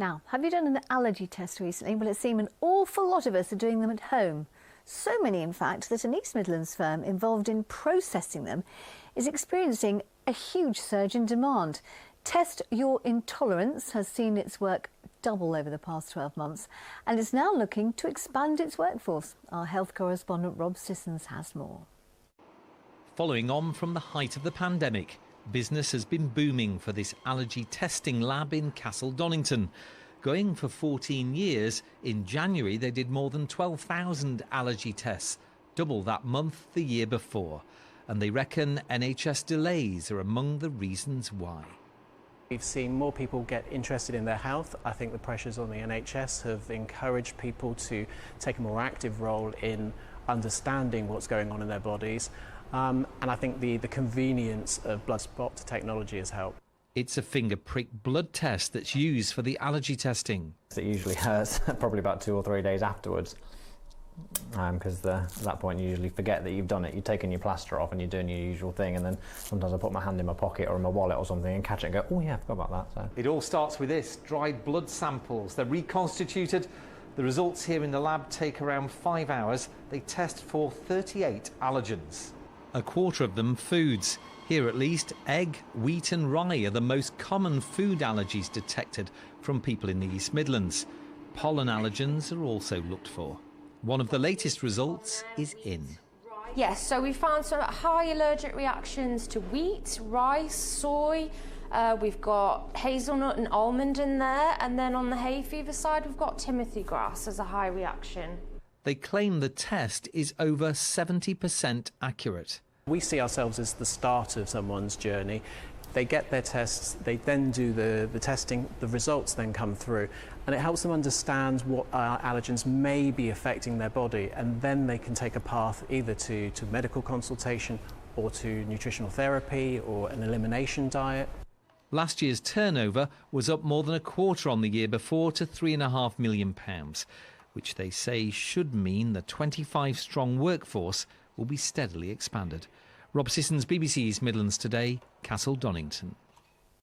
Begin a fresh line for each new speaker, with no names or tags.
Now, have you done an allergy test recently? Well, it seems an awful lot of us are doing them at home. So many, in fact, that an East Midlands firm involved in processing them is experiencing a huge surge in demand. Test Your Intolerance has seen its work double over the past 12 months and is now looking to expand its workforce. Our health correspondent Rob Sissons has more.
Following on from the height of the pandemic, business has been booming for this allergy testing lab in Castle Donington. Going for 14 years, in January they did more than 12,000 allergy tests, double that month the year before. And they reckon NHS delays are among the reasons why.
We've seen more people get interested in their health. I think the pressures on the NHS have encouraged people to take a more active role in understanding what's going on in their bodies. And I think the convenience of blood spot technology has helped.
It's a finger prick blood test that's used for the allergy testing.
It usually hurts probably about 2 or 3 days afterwards, because at that point you usually forget that you've done it. You've taken your plaster off and you're doing your usual thing, and then sometimes I put my hand in my pocket or in my wallet or something and catch it and go, oh yeah, I forgot about that. So.
It all starts with this, dried blood samples. They're reconstituted. The results here in the lab take around 5 hours. They test for 38 allergens. A quarter of them foods. Here at least, egg, wheat and rye are the most common food allergies detected from people in the East Midlands. Pollen allergens are also looked for. One of the latest results is in.
Yes, so we found some high allergic reactions to wheat, rice, soy. We've got hazelnut and almond in there, and then on the hay fever side we've got timothy grass as a high reaction.
They claim the test is over 70% accurate.
We see ourselves as the start of someone's journey. They get their tests, they then do the testing, the results then come through, and it helps them understand what allergens may be affecting their body, and then they can take a path either to medical consultation or to nutritional therapy or an elimination diet.
Last year's turnover was up more than a quarter on the year before to £3.5 million, which they say should mean the 25-strong workforce will be steadily expanded. Rob Sissons, BBC East Midlands Today, Castle Donington.